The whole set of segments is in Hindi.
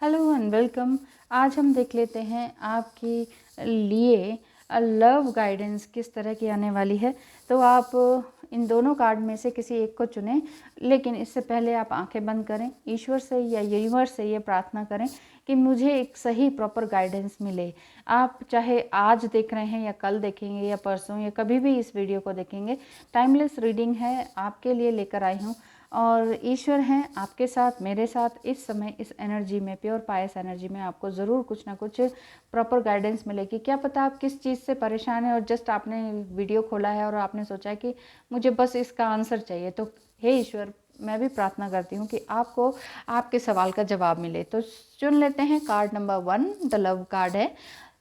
Hello and welcome. आज हम देख लेते हैं आपके लिए लव गाइडेंस किस तरह की आने वाली है। तो आप इन दोनों कार्ड में से किसी एक को चुनें, लेकिन इससे पहले आप आंखें बंद करें, ईश्वर से या यूनिवर्स से ये प्रार्थना करें कि मुझे एक सही प्रॉपर गाइडेंस मिले। आप चाहे आज देख रहे हैं या कल देखेंगे या परसों या कभी भी इस वीडियो को देखेंगे, टाइमलेस रीडिंग है, आपके लिए लेकर आई हूँ। और ईश्वर हैं आपके साथ, मेरे साथ इस समय इस एनर्जी में, प्योर पायस एनर्जी में आपको ज़रूर कुछ ना कुछ प्रॉपर गाइडेंस मिलेगी। क्या पता आप किस चीज़ से परेशान हैं और जस्ट आपने वीडियो खोला है और आपने सोचा है कि मुझे बस इसका आंसर चाहिए। तो हे ईश्वर, मैं भी प्रार्थना करती हूँ कि आपको आपके सवाल का जवाब मिले। तो चुन लेते हैं card number 1, the love card है।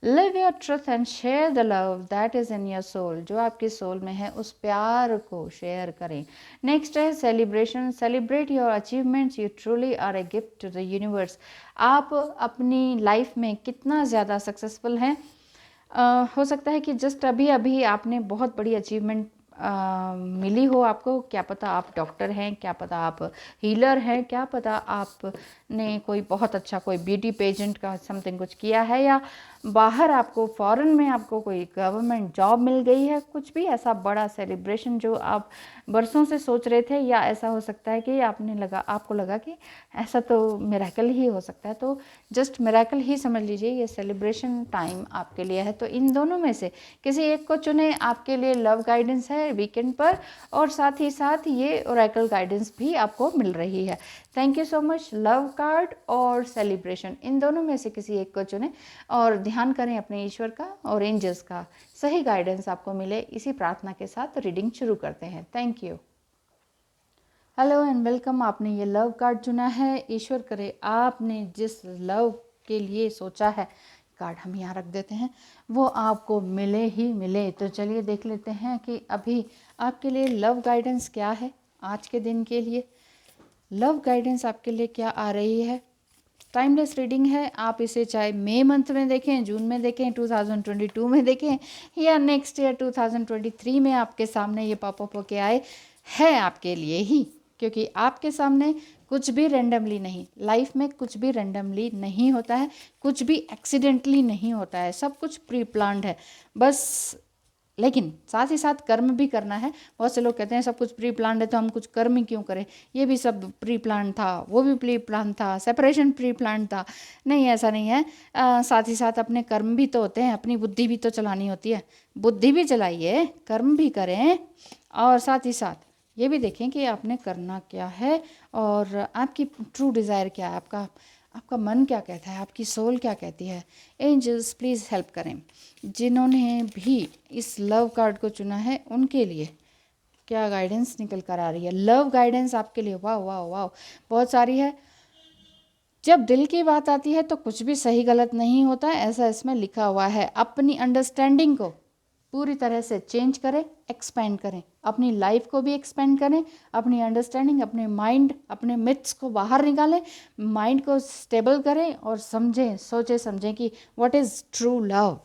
Live your truth and share the love that is in your soul. जो आपकी सोल में है उस प्यार को शेयर करें। नेक्स्ट है celebration. Celebrate your achievements, you truly are a gift to the universe. आप अपनी लाइफ में कितना ज़्यादा सक्सेसफुल हैं। हो सकता है कि जस्ट अभी अभी आपने बहुत बड़ी अचीवमेंट मिली हो आपको। क्या पता आप डॉक्टर हैं, क्या पता आप हीलर हैं, क्या पता आपने कोई बहुत अच्छा कोई ब्यूटी पेजेंट का समथिंग कुछ किया है, या बाहर आपको फॉरेन में आपको कोई गवर्नमेंट जॉब मिल गई है। कुछ भी ऐसा बड़ा सेलिब्रेशन जो आप बरसों से सोच रहे थे, या ऐसा हो सकता है कि आपको लगा कि ऐसा तो मिरेकल ही हो सकता है। तो जस्ट मिरेकल ही समझ लीजिए, ये सेलिब्रेशन टाइम आपके लिए है। तो इन दोनों में से किसी एक को चुने। आपके लिए लव गाइडेंस है वीकेंड पर, और साथ ही साथ ये ओरेकल गाइडेंस भी आपको मिल रही है। Thank you so much. Love card और सेलिब्रेशन, इन दोनों में से किसी एक को चुने और ध्यान करें अपने ईश्वर का और एंजल्स का, सही गाइडेंस आपको मिले। इसी प्रार्थना के साथ रीडिंग शुरू करते हैं। Thank you. Hello and welcome. आपने ये लव कार्ड चुना है। ईश्वर करे आपने जिस लव के लिए सोचा है, कार्ड हम यहाँ रख देते हैं, वो आपको मिले ही मिले। तो चलिए देख लेते हैं कि अभी आपके लिए लव गाइडेंस क्या है। आज के दिन के लिए लव गाइडेंस आपके लिए क्या आ रही है। टाइमलेस रीडिंग है। आप इसे चाहे मई मंथ में देखें, जून में देखें, 2022 में देखें, या नेक्स्ट ईयर 2023 में आपके सामने ये पॉपअप होके आए, है आपके लिए ही। क्योंकि आपके सामने कुछ भी रेंडमली नहीं, लाइफ में कुछ भी रेंडमली नहीं होता है, कुछ भी एक्सीडेंटली नहीं होता है, सब कुछ प्री प्लान्ड है। बस लेकिन साथ ही साथ कर्म भी करना है। बहुत से लोग कहते हैं सब कुछ प्री प्लान है तो हम कुछ कर्म ही क्यों करें, ये भी सब प्री प्लान था, वो भी प्री प्लान था, सेपरेशन प्री प्लान था। नहीं, ऐसा नहीं है। साथ ही साथ अपने कर्म भी तो होते हैं, अपनी बुद्धि भी तो चलानी होती है। बुद्धि भी चलाइए, कर्म भी करें, और साथ ही साथ ये भी देखें कि आपने करना क्या है और आपकी ट्रू डिज़ायर क्या है, आपका मन क्या कहता है, आपकी सोल क्या कहती है। एंजल्स प्लीज़ हेल्प करें। जिन्होंने भी इस लव कार्ड को चुना है उनके लिए क्या गाइडेंस निकल कर आ रही है। लव गाइडेंस आपके लिए वाह वाह वाह बहुत सारी है। जब दिल की बात आती है तो कुछ भी सही गलत नहीं होता है, ऐसा इसमें लिखा हुआ है। अपनी अंडरस्टैंडिंग को पूरी तरह से चेंज करें, एक्सपेंड करें, अपनी लाइफ को भी एक्सपेंड करें, अपनी अंडरस्टैंडिंग, अपने माइंड, अपने मिथ्स को बाहर निकालें, माइंड को स्टेबल करें और समझें, सोचें समझें कि व्हाट इज़ ट्रू लव।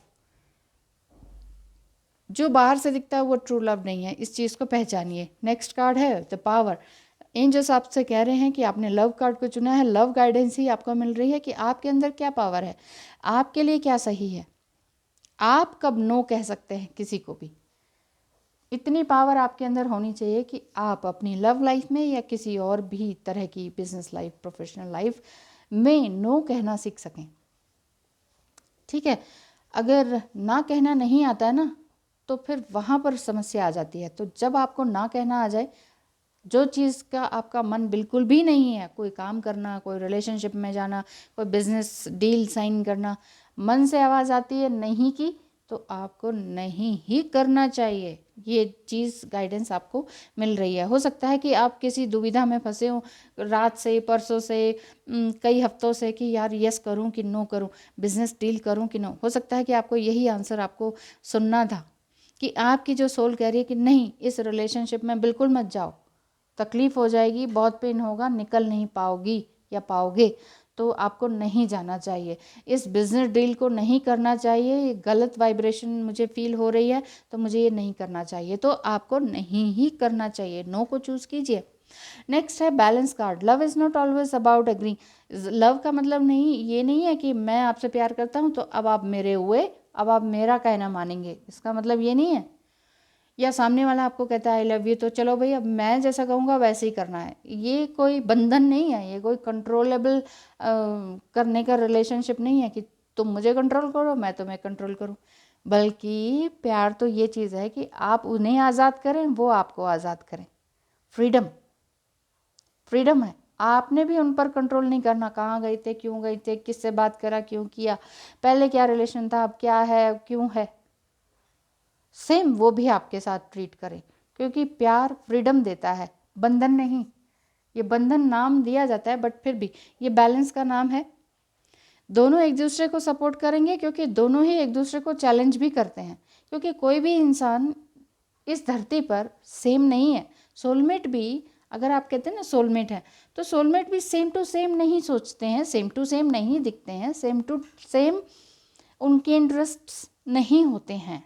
जो बाहर से दिखता है वो ट्रू लव नहीं है, इस चीज़ को पहचानिए। नेक्स्ट कार्ड है द पावर। एंजल्स आपसे कह रहे हैं कि आपने लव कार्ड को चुना है, लव गाइडेंस ही आपको मिल रही है कि आपके अंदर क्या पावर है, आपके लिए क्या सही है, आप कब नो कह सकते हैं किसी को भी। इतनी पावर आपके अंदर होनी चाहिए कि आप अपनी लव लाइफ में या किसी और भी तरह की बिजनेस लाइफ, प्रोफेशनल लाइफ में नो कहना सीख सकें। ठीक है, अगर ना कहना नहीं आता है ना, तो फिर वहाँ पर समस्या आ जाती है। तो जब आपको ना कहना आ जाए, जो चीज़ का आपका मन बिल्कुल भी नहीं है, कोई काम करना, कोई रिलेशनशिप में जाना, कोई बिजनेस डील साइन करना, मन से आवाज़ आती है नहीं की, तो आपको नहीं ही करना चाहिए। ये चीज़ गाइडेंस आपको मिल रही है। हो सकता है कि आप किसी दुविधा में फंसे हो रात से, परसों से, कई हफ्तों से कि यार यस करूं कि नो करूं, बिजनेस डील करूं कि नो। हो सकता है कि आपको यही आंसर आपको सुनना था, कि आपकी जो सोल कह रही है कि नहीं, इस रिलेशनशिप में बिल्कुल मत जाओ, तकलीफ़ हो जाएगी, बहुत पेन होगा, निकल नहीं पाओगी या पाओगे, तो आपको नहीं जाना चाहिए। इस बिज़नेस डील को नहीं करना चाहिए, ये गलत वाइब्रेशन मुझे फील हो रही है, तो मुझे ये नहीं करना चाहिए, तो आपको नहीं ही करना चाहिए। नो को चूज़ कीजिए। नेक्स्ट है balance card. Love is not always about agree. Love का मतलब ये नहीं है कि मैं आपसे प्यार करता हूँ तो अब आप मेरे हुए, अब आप मेरा कहना मानेंगे, इसका मतलब ये नहीं है। या सामने वाला आपको कहता है आई लव यू तो चलो भाई अब मैं जैसा कहूँगा वैसे ही करना है, ये कोई बंधन नहीं है, ये कोई कंट्रोलेबल करने का रिलेशनशिप नहीं है कि तुम मुझे कंट्रोल करो मैं तुम्हें कंट्रोल करूँ। बल्कि प्यार तो ये चीज़ है कि आप उन्हें आज़ाद करें, वो आपको आज़ाद करें। फ्रीडम, फ्रीडम है। आपने भी उन पर कंट्रोल नहीं करना, कहाँ गए थे, क्यों गए थे, किससे बात करा, क्यों किया, पहले क्या रिलेशन था, अब क्या है, क्यों है। सेम वो भी आपके साथ ट्रीट करें, क्योंकि प्यार फ्रीडम देता है, बंधन नहीं। ये बंधन नाम दिया जाता है बट फिर भी ये बैलेंस का नाम है। दोनों एक दूसरे को सपोर्ट करेंगे क्योंकि दोनों ही एक दूसरे को चैलेंज भी करते हैं, क्योंकि कोई भी इंसान इस धरती पर सेम नहीं है। सोलमेट भी, अगर आप कहते हैं ना सोलमेट है, तो सोलमेट भी सेम टू सेम नहीं सोचते हैं, सेम टू सेम नहीं दिखते हैं, सेम टू सेम उनके इंटरेस्ट्स नहीं होते हैं,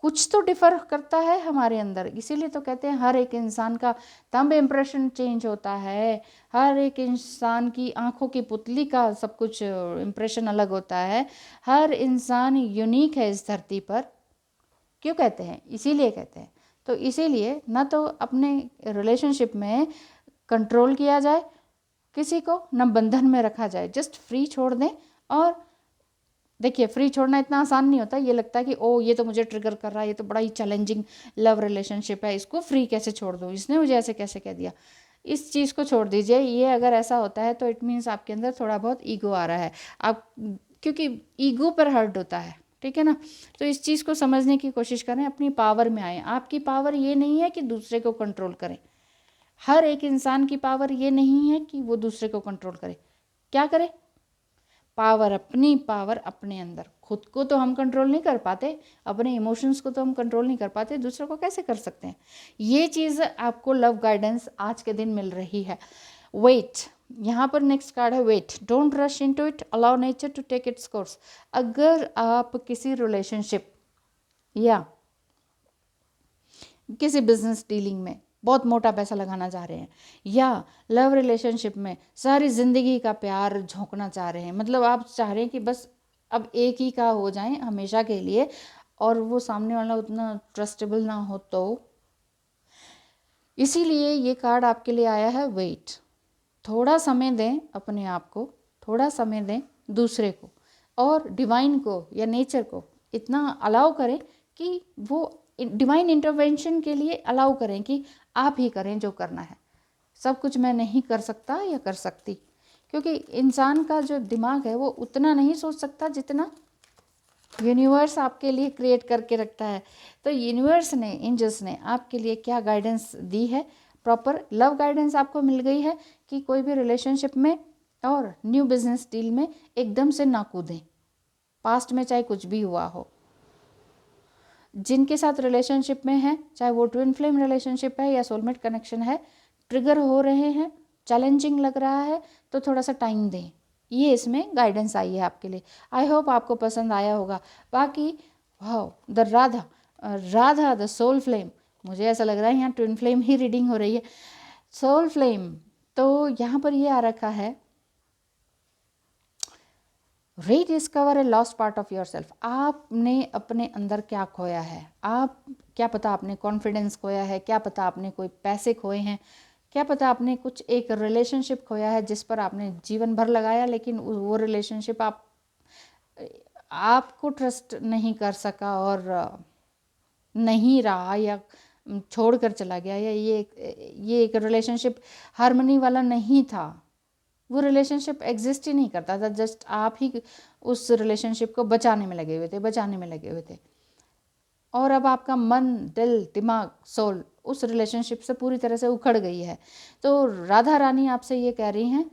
कुछ तो डिफ़र करता है हमारे अंदर। इसीलिए तो कहते हैं हर एक इंसान का थंब इम्प्रेशन चेंज होता है, हर एक इंसान की आंखों की पुतली का सब कुछ इम्प्रेशन अलग होता है। हर इंसान यूनिक है इस धरती पर। क्यों कहते हैं? इसीलिए कहते हैं। तो इसीलिए ना तो अपने रिलेशनशिप में कंट्रोल किया जाए किसी को, ना बंधन में रखा जाए, जस्ट फ्री छोड़ दें। और देखिए फ्री छोड़ना इतना आसान नहीं होता, ये लगता है कि ओ ये तो मुझे ट्रिगर कर रहा है, ये तो बड़ा ही चैलेंजिंग लव रिलेशनशिप है, इसको फ्री कैसे छोड़ दूँ, इसने मुझे ऐसे कैसे कह दिया। इस चीज़ को छोड़ दीजिए। ये अगर ऐसा होता है तो इट मीन्स आपके अंदर थोड़ा बहुत ईगो आ रहा है, आप, क्योंकि ईगो पर हर्ट होता है, ठीक है ना। तो इस चीज़ को समझने की कोशिश करें, अपनी पावर में आए। आपकी पावर ये नहीं है कि दूसरे को कंट्रोल करें, हर एक इंसान की पावर ये नहीं है कि वो दूसरे को कंट्रोल करे। क्या करे? पावर, अपनी पावर अपने अंदर। खुद को तो हम कंट्रोल नहीं कर पाते, अपने इमोशंस को तो हम कंट्रोल नहीं कर पाते, दूसरों को कैसे कर सकते हैं। ये चीज़ आपको लव गाइडेंस आज के दिन मिल रही है। वेट, यहाँ पर नेक्स्ट कार्ड है wait. Don't rush into it, allow nature to take its course. अगर आप किसी रिलेशनशिप या किसी बिजनेस डीलिंग में बहुत मोटा पैसा लगाना चाह रहे हैं, या लव रिलेशनशिप में सारी ज़िंदगी का प्यार झोंकना चाह रहे हैं, मतलब आप चाह रहे हैं कि बस अब एक ही का हो जाए हमेशा के लिए, और वो सामने वाला उतना ट्रस्टेबल ना हो, तो इसीलिए ये कार्ड आपके लिए आया है वेट। थोड़ा समय दें अपने आप को, थोड़ा समय दें दूसरे को, और डिवाइन को या नेचर को इतना अलाउ करें कि वो डिवाइन इंटरवेंशन के लिए अलाउ करें कि आप ही करें जो करना है, सब कुछ मैं नहीं कर सकता या कर सकती। क्योंकि इंसान का जो दिमाग है वो उतना नहीं सोच सकता जितना यूनिवर्स आपके लिए क्रिएट करके रखता है। तो यूनिवर्स ने, एंजल्स ने आपके लिए क्या गाइडेंस दी है, प्रॉपर लव गाइडेंस आपको मिल गई है कि कोई भी रिलेशनशिप में और न्यू बिजनेस डील में एकदम से ना कूदें, पास्ट में चाहे कुछ भी हुआ हो। जिनके साथ रिलेशनशिप में हैं, चाहे वो ट्विन फ्लेम रिलेशनशिप है या सोलमेट कनेक्शन है, ट्रिगर हो रहे हैं, चैलेंजिंग लग रहा है, तो थोड़ा सा टाइम दें। ये इसमें गाइडेंस आई है आपके लिए। आई होप आपको पसंद आया होगा। बाकी wow, the Radha, Radha the soul flame, मुझे ऐसा लग रहा है यहाँ ट्विन फ्लेम ही रीडिंग हो रही है। सोल फ्लेम, तो यहाँ पर ये आ रखा है rediscover a lost part of your self. आपने अपने अंदर क्या खोया है, आप क्या पता आपने कॉन्फिडेंस खोया है, क्या पता आपने कोई पैसे खोए हैं, क्या पता आपने कुछ एक रिलेशनशिप खोया है जिस पर आपने जीवन भर लगाया, लेकिन वो रिलेशनशिप आपको ट्रस्ट नहीं कर सका और नहीं रहा, या छोड़ कर चला गया, या ये एक रिलेशनशिप हार्मनी वाला नहीं था, वो रिलेशनशिप एग्जिस्ट ही नहीं करता था, जस्ट आप ही उस रिलेशनशिप को बचाने में लगे हुए थे। और अब आपका मन, दिल, दिमाग, सोल उस रिलेशनशिप से पूरी तरह से उखड़ गई है। तो राधा रानी आपसे ये कह रही हैं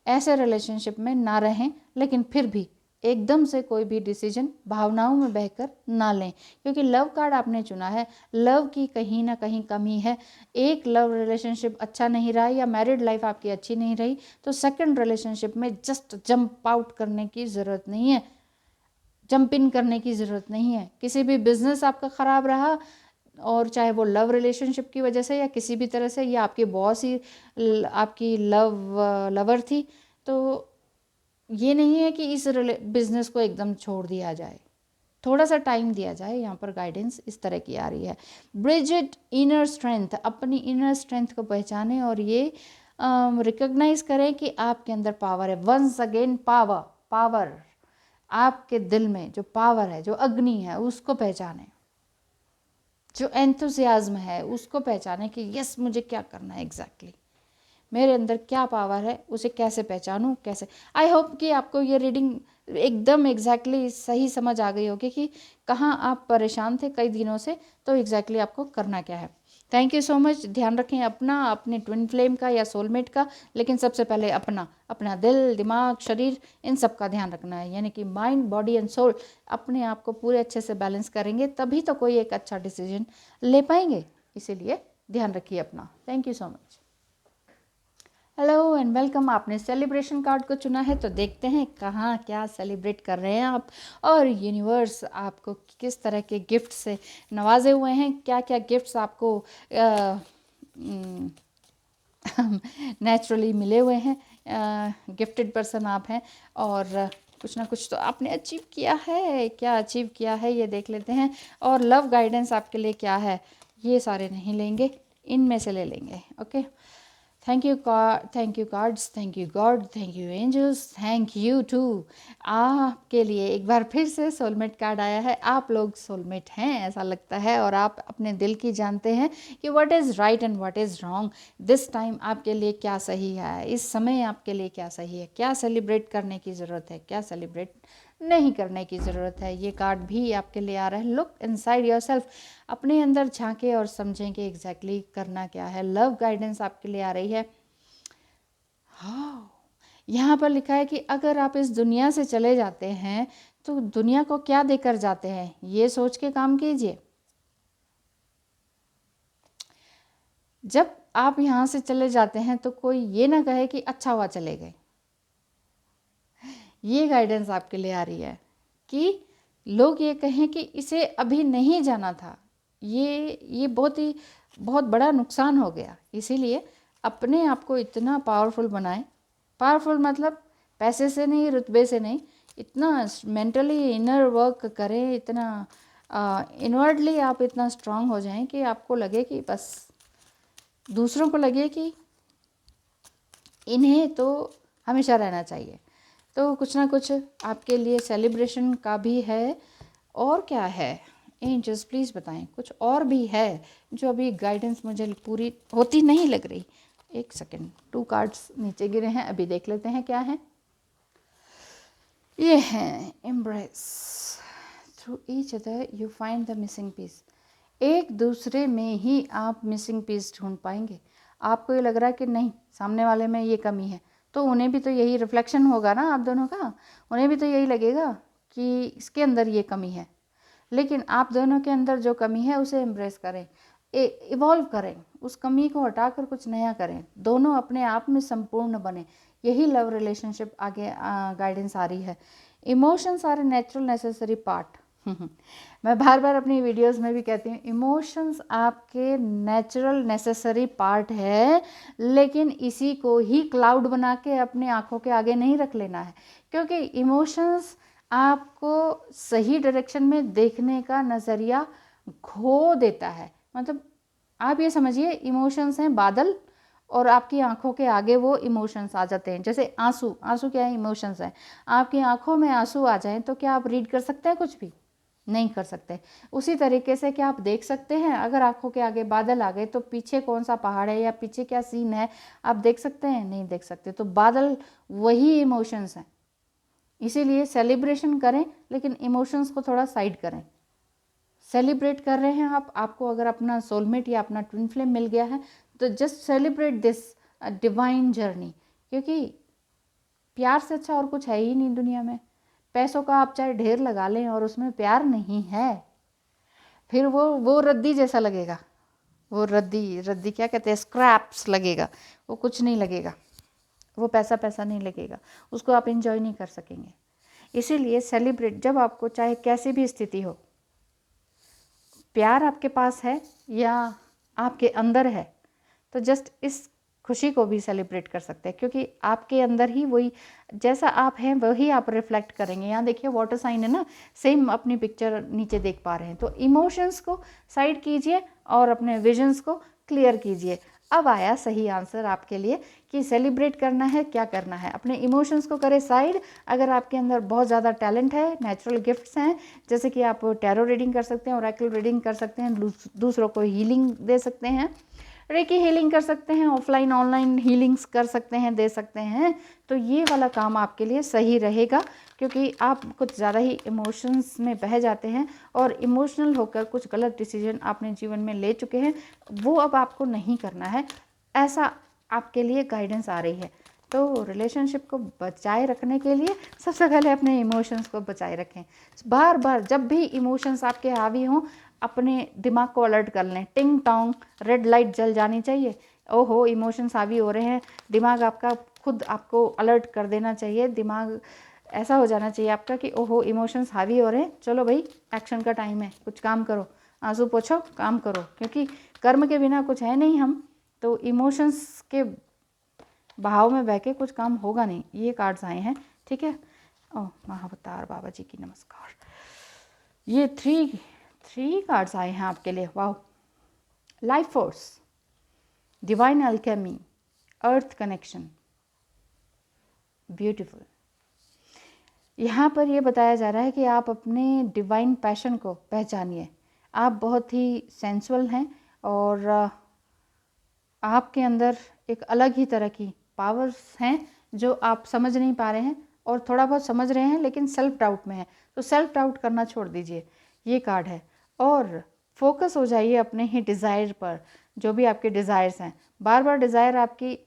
ऐसे रिलेशनशिप में ना रहें, लेकिन फिर भी एकदम से कोई भी डिसीजन भावनाओं में बहकर ना लें, क्योंकि लव कार्ड आपने चुना है। लव की कहीं ना कहीं कमी है। एक लव रिलेशनशिप अच्छा नहीं रहा या मैरिड लाइफ आपकी अच्छी नहीं रही, तो सेकंड रिलेशनशिप में जस्ट जंप आउट करने की ज़रूरत नहीं है, जंप इन करने की ज़रूरत नहीं है। किसी भी बिजनेस आपका ख़राब रहा, और चाहे वो लव रिलेशनशिप की वजह से या किसी भी तरह से, या आपके बॉस ही आपकी लवर थी, तो ये नहीं है कि इस बिजनेस को एकदम छोड़ दिया जाए, थोड़ा सा टाइम दिया जाए। यहाँ पर गाइडेंस इस तरह की आ रही है। ब्रिजिट इनर स्ट्रेंथ, अपनी इनर स्ट्रेंथ को पहचानें और ये रिकॉग्नाइज करें कि आपके अंदर पावर है। वंस अगेन पावर आपके दिल में जो पावर है, जो अग्नि है, उसको पहचानें। जो एंथुसियाज्म है उसको पहचानें कि यस मुझे क्या करना है एग्जैक्टली, मेरे अंदर क्या पावर है, उसे कैसे पहचानूं, कैसे। आई होप कि आपको ये रीडिंग एकदम एग्जैक्टली सही समझ आ गई होगी कि कहाँ आप परेशान थे कई दिनों से, तो एग्जैक्टली आपको करना क्या है। Thank you so much. ध्यान रखें अपना, अपने ट्विन फ्लेम का या सोलमेट का, लेकिन सबसे पहले अपना दिल, दिमाग, शरीर, इन सब का ध्यान रखना है। यानी कि माइंड, बॉडी एंड सोल अपने आप को पूरे अच्छे से बैलेंस करेंगे तभी तो कोई एक अच्छा डिसीजन ले पाएंगे। इसीलिए ध्यान रखिए अपना। Thank you so much. Hello and welcome. आपने सेलिब्रेशन कार्ड को चुना है, तो देखते हैं कहाँ क्या सेलिब्रेट कर रहे हैं आप, और यूनिवर्स आपको किस तरह के गिफ्ट से नवाजे हुए हैं, क्या क्या गिफ्ट्स आपको नेचुरली मिले हुए हैं। गिफ्टेड पर्सन आप हैं और कुछ ना कुछ तो आपने अचीव किया है। क्या अचीव किया है ये देख लेते हैं। और लव गाइडेंस आपके लिए क्या है, ये सारे नहीं लेंगे, इनमें से ले लेंगे। Okay, thank you cards, thank you God, thank you angels, thank you too. आपके लिए एक बार फिर से सोलमेट कार्ड आया है। आप लोग सोलमेट हैं ऐसा लगता है, और आप अपने दिल की जानते हैं कि what is right and what is wrong. This time आपके लिए क्या सही है, इस समय आपके लिए क्या सही है, क्या सेलिब्रेट करने की ज़रूरत है, क्या सेलिब्रेट नहीं करने की ज़रूरत है। ये कार्ड भी आपके लिए आ रहा है। लुक इनसाइड योरसेल्फ, अपने अंदर झांके और समझें कि एग्जैक्टली करना क्या है। लव गाइडेंस आपके लिए आ रही है। हाँ, यहाँ पर लिखा है कि अगर आप इस दुनिया से चले जाते हैं तो दुनिया को क्या देकर जाते हैं, ये सोच के काम कीजिए। जब आप यहाँ से चले जाते हैं तो कोई ये ना कहे कि अच्छा हुआ चले गए। ये गाइडेंस आपके लिए आ रही है कि लोग ये कहें कि इसे अभी नहीं जाना था, ये बहुत बड़ा नुकसान हो गया। इसीलिए अपने आप को इतना पावरफुल बनाएं। पावरफुल मतलब पैसे से नहीं, रुतबे से नहीं, इतना मेंटली इनर वर्क करें, इतना इनवर्डली आप इतना स्ट्रांग हो जाएं कि आपको लगे कि बस, दूसरों को लगे कि इन्हें तो हमेशा रहना चाहिए। तो कुछ ना कुछ आपके लिए सेलिब्रेशन का भी है। और क्या है एंजल्स, प्लीज़ बताएं, कुछ और भी है जो अभी गाइडेंस मुझे पूरी होती नहीं लग रही। एक सेकेंड, 2 कार्ड्स नीचे गिरे हैं, अभी देख लेते हैं क्या है। ये है embrace, through each other you find the missing piece. एक दूसरे में ही आप मिसिंग पीस ढूंढ पाएंगे। आपको ये लग रहा है कि नहीं, सामने वाले में ये कमी है, तो उन्हें भी तो यही रिफ्लेक्शन होगा ना आप दोनों का, उन्हें भी तो यही लगेगा कि इसके अंदर ये कमी है। लेकिन आप दोनों के अंदर जो कमी है उसे एम्ब्रेस करें, इवॉल्व करें, उस कमी को हटाकर कुछ नया करें, दोनों अपने आप में संपूर्ण बने। यही लव रिलेशनशिप आगे गाइडेंस आ रही है। Emotions are a natural necessary part. मैं बार बार अपनी वीडियोस में भी कहती हूँ, इमोशंस आपके नेचुरल नेसेसरी पार्ट है, लेकिन इसी को ही क्लाउड बना के अपनी आंखों के आगे नहीं रख लेना है, क्योंकि इमोशंस आपको सही डायरेक्शन में देखने का नज़रिया खो देता है। मतलब आप ये समझिए, इमोशंस हैं बादल, और आपकी आंखों के आगे वो इमोशंस आ जाते हैं। जैसे आंसू, आंसू क्या है, इमोशंस हैं। आपकी आंखों में आंसू आ जाएं तो क्या आप रीड कर सकते हैं? कुछ भी नहीं कर सकते। उसी तरीके से क्या आप देख सकते हैं? अगर आंखों के आगे बादल आ गए तो पीछे कौन सा पहाड़ है या पीछे क्या सीन है आप देख सकते हैं? नहीं देख सकते। तो बादल वही इमोशंस हैं। इसीलिए सेलिब्रेशन करें, लेकिन इमोशंस को थोड़ा साइड करें। सेलिब्रेट कर रहे हैं आप, आपको अगर अपना सोलमेट या अपना ट्विन फ्लेम मिल गया है तो just celebrate this divine journey, क्योंकि प्यार से अच्छा और कुछ है ही नहीं दुनिया में। पैसों का आप चाहे ढेर लगा लें और उसमें प्यार नहीं है, फिर वो रद्दी जैसा लगेगा। वो रद्दी क्या कहते हैं, स्क्रैप्स लगेगा, वो कुछ नहीं लगेगा, वो पैसा नहीं लगेगा, उसको आप इंजॉय नहीं कर सकेंगे। इसीलिए सेलिब्रेट, जब आपको चाहे कैसी भी स्थिति हो, प्यार आपके पास है या आपके अंदर है, तो जस्ट इस खुशी को भी सेलिब्रेट कर सकते हैं, क्योंकि आपके अंदर ही वही, जैसा आप हैं वही आप रिफ्लेक्ट करेंगे। यहाँ देखिए वाटर साइन है ना, सेम अपनी पिक्चर नीचे देख पा रहे हैं। तो इमोशंस को साइड कीजिए और अपने विजन्स को क्लियर कीजिए। अब आया सही आंसर आपके लिए कि सेलिब्रेट करना है, क्या करना है। अपने इमोशंस को करें साइड। अगर आपके अंदर बहुत ज़्यादा टैलेंट है, नेचुरल गिफ्ट्स हैं, जैसे कि आप टैरो रीडिंग कर सकते हैं, ओरेकल रीडिंग कर सकते हैं, दूसरों को हीलिंग दे सकते हैं, रेकी हीलिंग कर सकते हैं, ऑफलाइन ऑनलाइन हीलिंग्स कर सकते हैं, दे सकते हैं, तो ये वाला काम आपके लिए सही रहेगा। क्योंकि आप कुछ ज़्यादा ही इमोशंस में बह जाते हैं और इमोशनल होकर कुछ गलत डिसीजन आपने जीवन में ले चुके हैं, वो अब आपको नहीं करना है, ऐसा आपके लिए गाइडेंस आ रही है। तो रिलेशनशिप को बचाए रखने के लिए सबसे पहले अपने इमोशंस को बचाए रखें। बार बार जब भी इमोशंस आपके हावी हों, अपने दिमाग को अलर्ट कर लें। टिंग टोंग रेड लाइट जल जानी चाहिए। ओहो इमोशंस हावी हो रहे हैं, दिमाग आपका खुद आपको अलर्ट कर देना चाहिए। दिमाग ऐसा हो जाना चाहिए आपका कि ओहो इमोशंस हावी हो रहे हैं, चलो भाई एक्शन का टाइम है, कुछ काम करो, आंसू पोछो, काम करो, क्योंकि कर्म के बिना कुछ है नहीं हम। तो इमोशंस के बहाव में बह के कुछ काम होगा नहीं। ये कार्ड्स आए हैं, ठीक है। ओह महाअवतार बाबा जी की नमस्कार। ये थ्री कार्ड्स आए हैं आपके लिए। वाह, लाइफ फोर्स, डिवाइन अल्केमी, अर्थ कनेक्शन, ब्यूटीफुल। यहाँ पर ये बताया जा रहा है कि आप अपने डिवाइन पैशन को पहचानिए। आप बहुत ही सेंसुअल हैं और आपके अंदर एक अलग ही तरह की पावर्स हैं जो आप समझ नहीं पा रहे हैं, और थोड़ा बहुत समझ रहे हैं लेकिन सेल्फ डाउट में है। तो सेल्फ डाउट करना छोड़ दीजिए, ये कार्ड है। और फोकस हो जाइए अपने ही डिज़ायर पर, जो भी आपके डिज़ायर्स हैं। बार बार डिज़ायर आपकी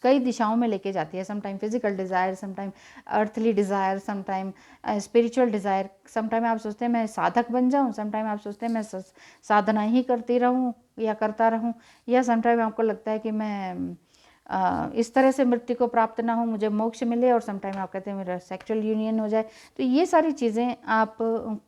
कई दिशाओं में लेके जाती है। Sometime physical desire, sometime earthly desire, sometime spiritual desire. Sometime आप सोचते हैं मैं साधक बन जाऊं, समटाइम आप सोचते हैं मैं साधना ही करती रहूं या करता रहूं, या समटाइम आपको लगता है कि मैं इस तरह से मृत्यु को प्राप्त ना हो, मुझे मोक्ष मिले, और समटाइम आप कहते हैं मेरा सेक्सुअल यूनियन हो जाए। तो ये सारी चीज़ें आप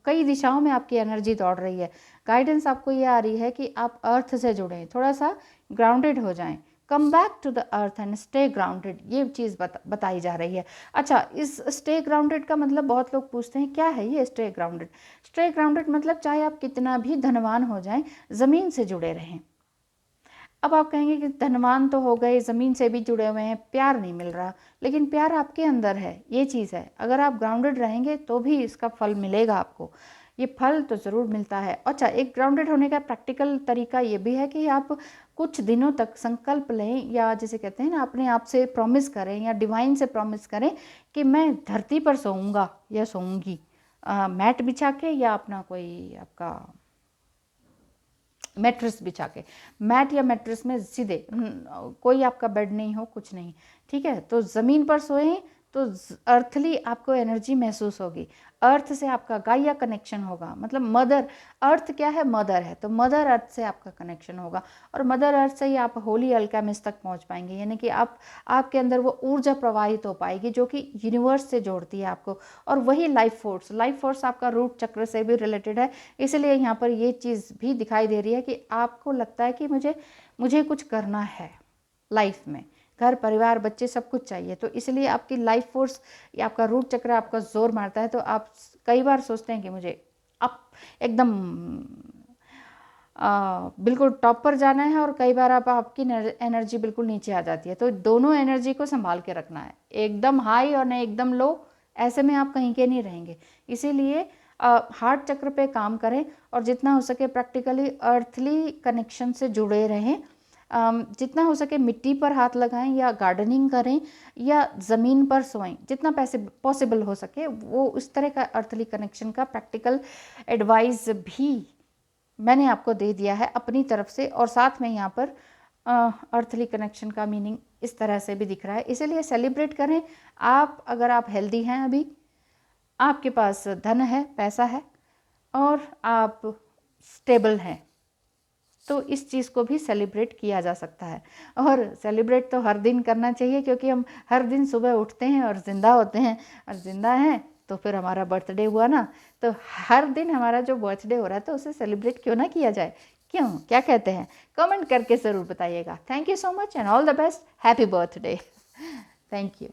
कई दिशाओं में आपकी एनर्जी दौड़ रही है। गाइडेंस आपको ये आ रही है कि आप अर्थ से जुड़ें, थोड़ा सा ग्राउंडेड हो जाएं, come back to the earth and stay grounded, ये चीज़ बताई जा रही है। अच्छा, इस स्टे ग्राउंडेड का मतलब बहुत लोग पूछते हैं क्या है ये स्टे ग्राउंडेड। स्टे ग्राउंडेड मतलब चाहे आप कितना भी धनवान हो जाएं, ज़मीन से जुड़े रहें। अब आप कहेंगे कि धनवान तो हो गए, ज़मीन से भी जुड़े हुए हैं, प्यार नहीं मिल रहा, लेकिन प्यार आपके अंदर है, ये चीज़ है। अगर आप ग्राउंडेड रहेंगे तो भी इसका फल मिलेगा आपको, ये फल तो ज़रूर मिलता है। अच्छा, एक ग्राउंडेड होने का प्रैक्टिकल तरीका ये भी है कि आप कुछ दिनों तक संकल्प लें, या जैसे कहते हैं ना अपने आप से प्रॉमिस करें या डिवाइन से प्रॉमिस करें कि मैं धरती पर सोऊंगा या सोऊंगी, मैट बिछा के या अपना कोई आपका मैट्रेस बिछा के, मैट या मैट्रेस में सीधे, कोई आपका बेड नहीं हो, कुछ नहीं, ठीक है। तो ज़मीन पर सोएं तो अर्थली आपको एनर्जी महसूस होगी। अर्थ से आपका गाइया कनेक्शन होगा, मतलब मदर अर्थ क्या है, मदर है, तो मदर अर्थ से आपका कनेक्शन होगा, और मदर अर्थ से ही आप होली अल्केमिस्ट तक पहुंच पाएंगे। यानी कि आपके अंदर वो ऊर्जा प्रवाहित हो पाएगी जो कि यूनिवर्स से जोड़ती है आपको, और वही लाइफ फोर्स आपका रूट चक्र से भी रिलेटेड है। इसलिए यहाँ पर ये चीज़ भी दिखाई दे रही है कि आपको लगता है कि मुझे कुछ करना है लाइफ में, घर परिवार बच्चे सब कुछ चाहिए, तो इसलिए आपकी लाइफ फोर्स या आपका रूट चक्र आपका जोर मारता है। तो आप कई बार सोचते हैं कि मुझे अप एकदम बिल्कुल टॉप पर जाना है, और कई बार आपकी एनर्जी बिल्कुल नीचे आ जाती है। तो दोनों एनर्जी को संभाल के रखना है, एकदम हाई और नहीं एकदम लो, ऐसे में आप कहीं के नहीं रहेंगे। इसीलिए हार्ट चक्र पे काम करें, और जितना हो सके प्रैक्टिकली अर्थली कनेक्शन से जुड़े रहें। जितना हो सके मिट्टी पर हाथ लगाएं या गार्डनिंग करें या ज़मीन पर सोएं, जितना पॉसिबल हो सके वो उस तरह का अर्थली कनेक्शन का प्रैक्टिकल एडवाइस भी मैंने आपको दे दिया है अपनी तरफ से। और साथ में यहाँ पर अर्थली कनेक्शन का मीनिंग इस तरह से भी दिख रहा है, इसीलिए सेलिब्रेट करें। अगर आप हेल्दी हैं, अभी आपके पास धन है, पैसा है, और आप स्टेबल हैं, तो इस चीज़ को भी सेलिब्रेट किया जा सकता है। और सेलिब्रेट तो हर दिन करना चाहिए, क्योंकि हम हर दिन सुबह उठते हैं और ज़िंदा होते हैं, और ज़िंदा हैं तो फिर हमारा बर्थडे हुआ ना, तो हर दिन हमारा जो बर्थडे हो रहा है तो उसे सेलिब्रेट क्यों ना किया जाए, क्यों, क्या कहते हैं? कमेंट करके ज़रूर बताइएगा। Thank you so much and all the best, happy birthday. Thank you.